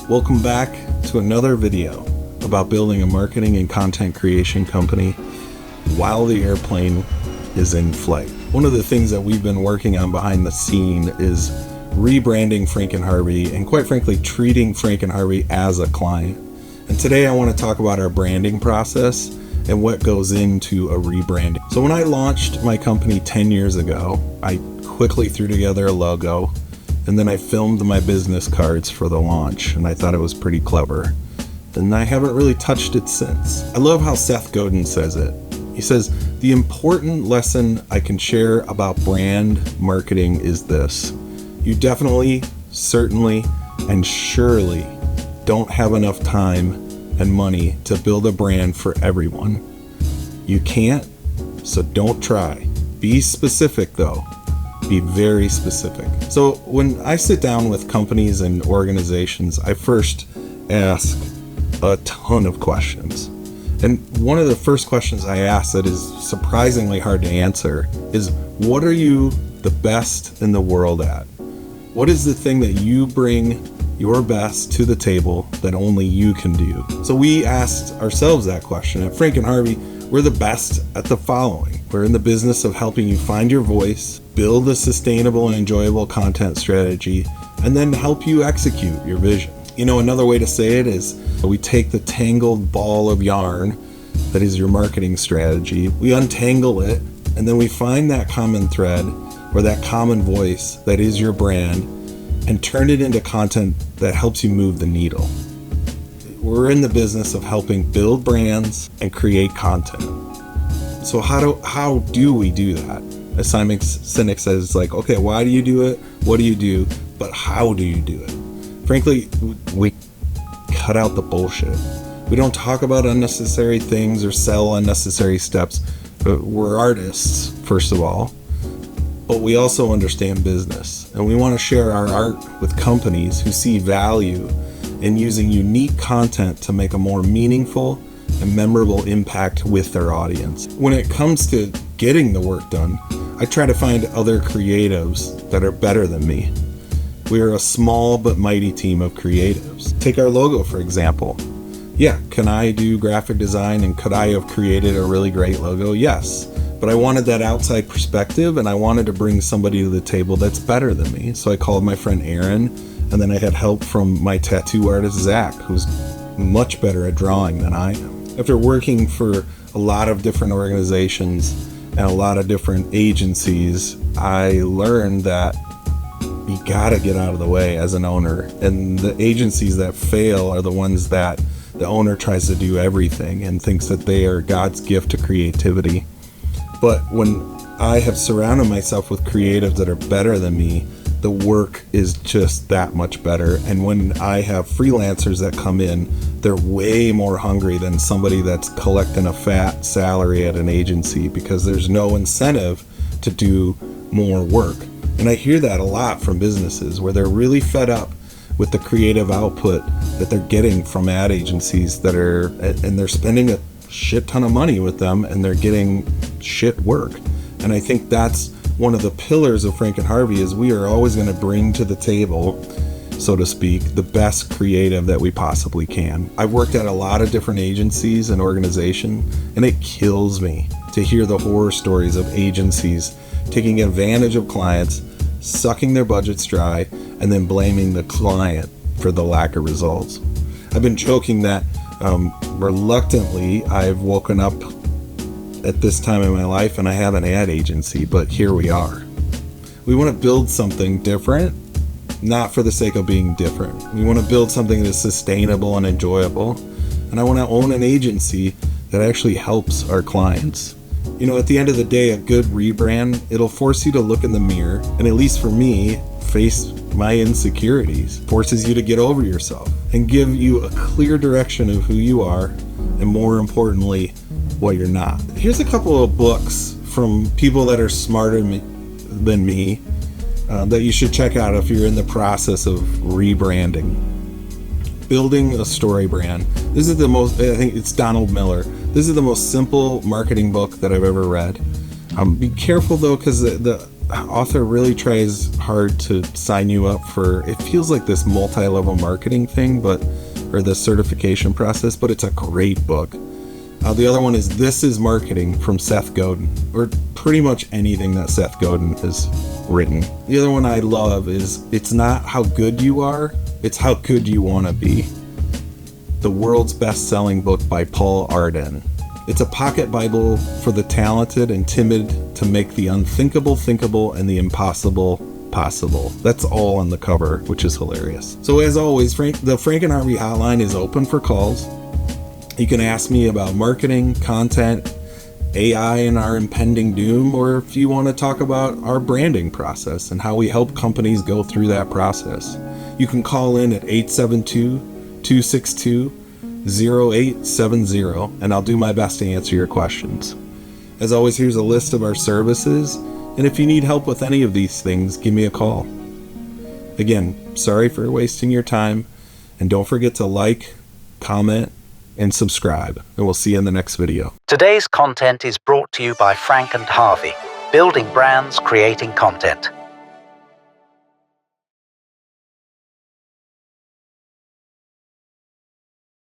Welcome back to another video about building a marketing and content creation company while the airplane is in flight. One of the things that we've been working on behind the scene is rebranding Frank Harvey and, quite frankly, treating Frank Harvey as a client. And today I want to talk about our branding process and what goes into a rebranding. So when I launched my company 10 years ago, I quickly threw together a logo, and then I filmed my business cards for the launch, and I thought it was pretty clever. And I haven't really touched it since. I love how Seth Godin says it. He says, "The important lesson I can share about brand marketing is this. You definitely, certainly, and surely don't have enough time and money to build a brand for everyone. You can't, so don't try. Be specific though. Be very specific." So when I sit down with companies and organizations, I first ask a ton of questions. And one of the first questions I ask that is surprisingly hard to answer is, what are you the best in the world at? What is the thing that you bring your best to the table that only you can do? So we asked ourselves that question. At Frank Harvey, we're the best at the following. We're in the business of helping you find your voice, build a sustainable and enjoyable content strategy, and then help you execute your vision. You know, another way to say it is we take the tangled ball of yarn that is your marketing strategy, we untangle it, and then we find that common thread or that common voice that is your brand and turn it into content that helps you move the needle. We're in the business of helping build brands and create content. So how do we do that? As Simon Sinek says, like, okay, why do you do it? What do you do? But how do you do it? Frankly, we cut out the bullshit. We don't talk about unnecessary things or sell unnecessary steps. We're artists, first of all, but we also understand business. And we want to share our art with companies who see value in using unique content to make a more meaningful and memorable impact with their audience. When it comes to getting the work done, I try to find other creatives that are better than me. We are a small but mighty team of creatives. Take our logo, for example. Yeah, can I do graphic design and could I have created a really great logo? Yes. But I wanted that outside perspective and I wanted to bring somebody to the table that's better than me. So I called my friend Arden, and then I had help from my tattoo artist Zach, who's much better at drawing than I am. After working for a lot of different organizations and a lot of different agencies, I learned that you gotta get out of the way as an owner. And the agencies that fail are the ones that the owner tries to do everything and thinks that they are God's gift to creativity. But when I have surrounded myself with creatives that are better than me, the work is just that much better. And when I have freelancers that come in, they're way more hungry than somebody that's collecting a fat salary at an agency because there's no incentive to do more work. And I hear that a lot from businesses where they're really fed up with the creative output that they're getting from ad agencies and they're spending a shit ton of money with them and they're getting shit work. And I think that's one of the pillars of Frank Harvey is we are always going to bring to the table, so to speak, the best creative that we possibly can. I've worked at a lot of different agencies and organizations, and it kills me to hear the horror stories of agencies taking advantage of clients, sucking their budgets dry, and then blaming the client for the lack of results. I've been joking that reluctantly I've woken up at this time in my life and I have an ad agency, but here we are. We want to build something different, not for the sake of being different. We want to build something that is sustainable and enjoyable. And I want to own an agency that actually helps our clients. You know, at the end of the day, a good rebrand, it'll force you to look in the mirror, and at least for me, face my insecurities, forces you to get over yourself and give you a clear direction of who you are, and more importantly, what you're not. Here's a couple of books from people that are smarter than me that you should check out if you're in the process of rebranding. Building a StoryBrand. This is I think it's Donald Miller. This is the most simple marketing book that I've ever read. Be careful though, because author really tries hard to sign you up for, it feels like this multi-level marketing thing, or the certification process, but it's a great book. The other one is This Is Marketing from Seth Godin, or pretty much anything that Seth Godin has written. The other one I love is It's Not How Good You Are, It's How Good You Want to Be. The world's best-selling book by Paul Arden. It's a pocket Bible for the talented and timid to make the unthinkable thinkable and the impossible possible. That's all on the cover, which is hilarious. So as always, the Frank and Harvey hotline is open for calls. You can ask me about marketing, content, AI and our impending doom, or if you want to talk about our branding process and how we help companies go through that process. You can call in at 872-262-0870, and I'll do my best to answer your questions. As always, here's a list of our services, and if you need help with any of these things, give me a call. Again, sorry for wasting your time, and don't forget to like, comment, and subscribe, and we'll see you in the next video. Today's content is brought to you by Frank and Harvey, building brands, creating content.